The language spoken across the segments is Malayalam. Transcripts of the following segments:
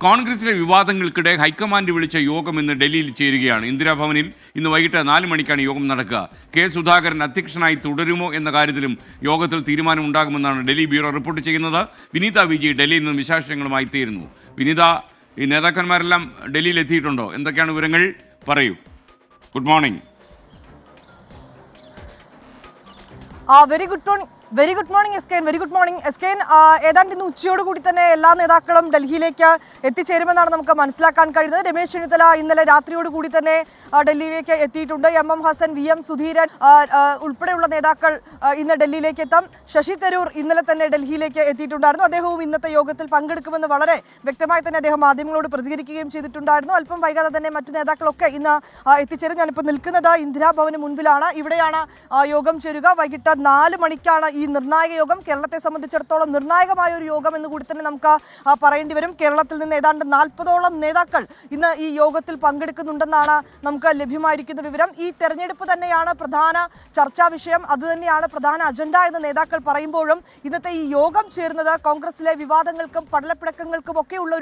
കോൺഗ്രസിലെ വിവാദങ്ങൾക്കിടെ ഹൈക്കമാൻഡ് വിളിച്ച യോഗം ഇന്ന് ഡൽഹിയിൽ ചേരുകയാണ്. ഇന്ദിരാഭവനിൽ ഇന്ന് വൈകിട്ട് 4 മണിക്കാണ് യോഗം നടക്കുക. കെ സുധാകരൻ അധ്യക്ഷനായി തുടരുമോ എന്ന കാര്യത്തിലും യോഗത്തിൽ തീരുമാനമുണ്ടാകുമെന്നാണ് ഡൽഹി ബ്യൂറോ റിപ്പോർട്ട് ചെയ്യുന്നത്. വിനീത വിജി ഡൽഹിയിൽ നിന്ന് വിശദാംശങ്ങളുമായി തീരുന്നു. വിനീത, ഈ നേതാക്കന്മാരെല്ലാം ഡൽഹിയിൽ എത്തിയിട്ടുണ്ടോ? എന്തൊക്കെയാണ് വിവരങ്ങൾ? പറയൂ. Good morning. Very good morning S K. ഏതാണ്ട് ഇന്ന് ഉച്ചയോടുകൂടി തന്നെ എല്ലാ നേതാക്കളും ഡൽഹിയിലേക്ക് എത്തിച്ചേരുമെന്നാണ് നമുക്ക് മനസ്സിലാക്കാൻ കഴിയുന്നത്. രമേശ് ചെന്നിത്തല ഇന്നലെ രാത്രിയോടുകൂടി തന്നെ ഡൽഹിയിലേക്ക് എത്തിയിട്ടുണ്ട്. എം ഹസൻ, VM സുധീരൻ ഉൾപ്പെടെയുള്ള നേതാക്കൾ ഇന്ന് ഡൽഹിയിലേക്ക് എത്താം. ശശി തരൂർ ഇന്നലെ തന്നെ ഡൽഹിയിലേക്ക് എത്തിയിട്ടുണ്ടായിരുന്നു. അദ്ദേഹവും ഇന്നത്തെ യോഗത്തിൽ പങ്കെടുക്കുമെന്ന് വളരെ വ്യക്തമായി തന്നെ അദ്ദേഹം മാധ്യമങ്ങളോട് പ്രതികരിക്കുകയും ചെയ്തിട്ടുണ്ടായിരുന്നു. അല്പം വൈകാതെ തന്നെ മറ്റു നേതാക്കളൊക്കെ ഇന്ന് എത്തിച്ചേരും. ഞാനിപ്പോൾ നിൽക്കുന്നത് ഇന്ദിരാഭവന് മുൻപിലാണ്. ഇവിടെയാണ് യോഗം ചേരുക. വൈകിട്ട് 4 മണിക്കാണ് ഈ നിർണായക യോഗം. കേരളത്തെ സംബന്ധിച്ചിടത്തോളം നിർണായകമായ ഒരു യോഗം എന്ന് കൂടി തന്നെ നമുക്ക് പറയേണ്ടി വരും. കേരളത്തിൽ നിന്ന് ഏതാണ്ട് 40ഓളം നേതാക്കൾ ഇന്ന് ഈ യോഗത്തിൽ പങ്കെടുക്കുന്നുണ്ടെന്നാണ് നമുക്ക് ലഭ്യമായിരിക്കുന്ന വിവരം. ഈ തെരഞ്ഞെടുപ്പ് തന്നെയാണ് പ്രധാന ചർച്ചാ വിഷയം, അതുതന്നെയാണ് പ്രധാന അജണ്ട എന്ന് നേതാക്കൾ പറയുമ്പോഴും ഇന്നത്തെ ഈ യോഗം ചേരുന്നത് കോൺഗ്രസിലെ വിവാദങ്ങൾക്കും പടലപ്പിടക്കങ്ങൾക്കും ഒക്കെ ഉള്ള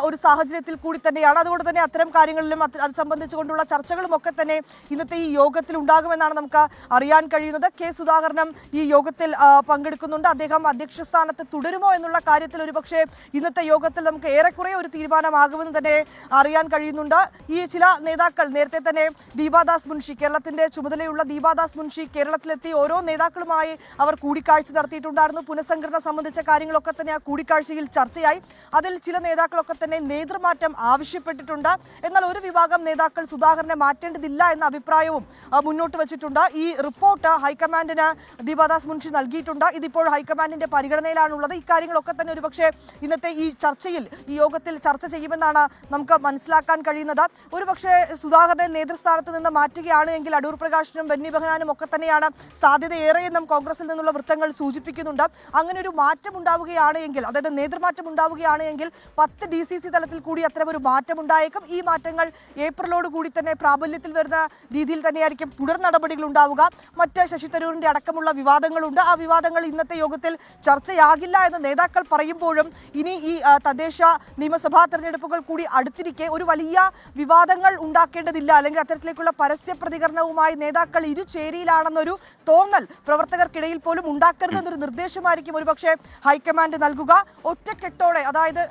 ഒരു സാഹചര്യത്തിൽ കൂടി തന്നെയാണ്. അതുകൊണ്ട് തന്നെ അത്തരം കാര്യങ്ങളിലും അത് സംബന്ധിച്ചുകൊണ്ടുള്ള ചർച്ചകളും ഒക്കെ തന്നെ ഇന്നത്തെ ഈ യോഗത്തിൽ ഉണ്ടാകുമെന്നാണ് നമുക്ക് അറിയാൻ കഴിയുന്നത്. കെ സുധാകരനും ഈ യോഗത്തിൽ പങ്കെടുക്കുന്നുണ്ട്. അദ്ദേഹം അധ്യക്ഷ സ്ഥാനത്ത് തുടരുമോ എന്നുള്ള കാര്യത്തിൽ ഒരുപക്ഷെ ഇന്നത്തെ യോഗത്തിൽ നമുക്ക് ഏറെക്കുറെ ഒരു തീരുമാനമാകുമെന്ന് തന്നെ അറിയാൻ കഴിയുന്നുണ്ട്. ഈ ചില നേതാക്കൾ നേരത്തെ തന്നെ ദീപാദാസ് മുൻഷി, കേരളത്തിന്റെ ചുമതലയുള്ള ദീപാദാസ് മുൻഷി കേരളത്തിലെത്തി ഓരോ നേതാക്കളുമായി അവർ കൂടിക്കാഴ്ച നടത്തിയിട്ടുണ്ടായിരുന്നു. പുനഃസംഘടന സംബന്ധിച്ച കാര്യങ്ങളൊക്കെ തന്നെ ആ കൂടിക്കാഴ്ചയിൽ ചർച്ചയായി. അതിൽ ചില നേതാക്കളൊക്കെ തന്നെ നേതൃമാറ്റം ആവശ്യപ്പെട്ടിട്ടുണ്ട്. എന്നാൽ ഒരു വിഭാഗം നേതാക്കൾ സുധാകരനെ മാറ്റേണ്ടതില്ല എന്ന അഭിപ്രായവും മുന്നോട്ട് വെച്ചിട്ടുണ്ട്. ഈ റിപ്പോർട്ട് ഹൈക്കമാൻഡിന് ദീപാദാസ് മുൻഷി നൽകിയിട്ടുണ്ട്. ഇതിപ്പോൾ ഹൈക്കമാൻഡിന്റെ പരിഗണനയിലാണുള്ളത്. ഇക്കാര്യങ്ങളൊക്കെ തന്നെ ഒരുപക്ഷെ ഇന്നത്തെ ഈ ചർച്ചയിൽ, ഈ യോഗത്തിൽ ചർച്ച ചെയ്യുമെന്നാണ് നമുക്ക് മനസ്സിലാക്കാൻ കഴിയുന്നത്. ഒരുപക്ഷെ സുധാകരനെ നേതൃസ്ഥാനത്ത് നിന്ന് മാറ്റുകയാണ് എങ്കിൽ അടൂർ പ്രകാശിനും ബെന്നി ബെഹനാനും ഒക്കെ തന്നെയാണ് സാധ്യതയേറെയെന്നും കോൺഗ്രസിൽ നിന്നുള്ള വൃത്തങ്ങൾ സൂചിപ്പിക്കുന്നുണ്ട്. അങ്ങനെ ഒരു മാറ്റം ഉണ്ടാവുകയാണ് എങ്കിൽ, അതായത് നേതൃമാറ്റം ഉണ്ടാവുകയാണ് എങ്കിൽ 10 DCC തലത്തിൽ കൂടി അത്തരമൊരു മാറ്റം ഉണ്ടായേക്കും. ഈ മാറ്റങ്ങൾ ഏപ്രിലോട് കൂടി തന്നെ പ്രാബല്യത്തിൽ വരുന്ന രീതിയിൽ തന്നെയായിരിക്കും തുടർ നടപടികൾ ഉണ്ടാവുക. മറ്റ് ശശി തരൂരിന്റെ അടക്കമുള്ള വിവാദങ്ങളുണ്ട്. ആ വിവാദങ്ങൾ ഇന്നത്തെ യോഗത്തിൽ ചർച്ചയാകില്ല എന്ന് നേതാക്കൾ പറയുമ്പോഴും ഇനി ഈ തദ്ദേശ നിയമസഭാ തെരഞ്ഞെടുപ്പുകൾ കൂടി അടുത്തിരിക്കെ ഒരു വലിയ വിവാദങ്ങൾ ഉണ്ടാക്കേണ്ടതില്ല, അല്ലെങ്കിൽ അത്തരത്തിലേക്കുള്ള പരസ്യ പ്രതികരണവുമായി നേതാക്കൾ ഇരുചേരിയിലാണെന്നൊരു തോന്നൽ പ്രവർത്തകർക്കിടയിൽ പോലും ഉണ്ടാക്കരുതെന്നൊരു നിർദ്ദേശമായിരിക്കും ഒരുപക്ഷെ ഹൈക്കമാൻഡ് നൽകുക. ഒറ്റക്കെട്ടോടെ, അതായത്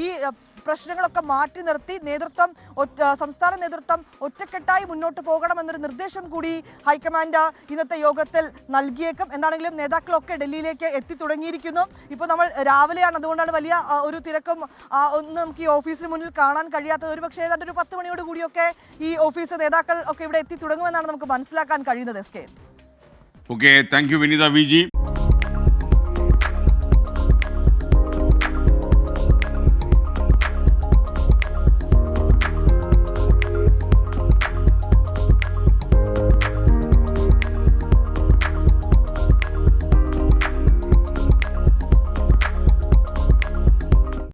ഈ പ്രശ്നങ്ങളൊക്കെ മാറ്റി നിർത്തി സംസ്ഥാന നേതൃത്വം ഒറ്റക്കെട്ടായി മുന്നോട്ട് പോകണമെന്നൊരു നിർദ്ദേശം കൂടി ഹൈക്കമാൻഡ് ഇന്നത്തെ യോഗത്തിൽ നൽകിയേക്കും. എന്താണെങ്കിലും നേതാക്കളൊക്കെ ഡൽഹിയിലേക്ക് എത്തി തുടങ്ങിയിരിക്കുന്നു. ഇപ്പോൾ നമ്മൾ രാവിലെയാണ്, അതുകൊണ്ടാണ് വലിയ ഒരു തിരക്കും ഒന്നും നമുക്ക് ഈ ഓഫീസിന് മുന്നിൽ കാണാൻ കഴിയാത്തത്. ഒരുപക്ഷേ ഏതാണ്ട് ഒരു 10 മണിയോട് കൂടിയൊക്കെ ഈ ഓഫീസ് നേതാക്കൾ ഒക്കെ ഇവിടെ എത്തി തുടങ്ങുമെന്നാണ് നമുക്ക് മനസ്സിലാക്കാൻ കഴിയുന്നത്. S K. Okay, thank you Vineetha Viji.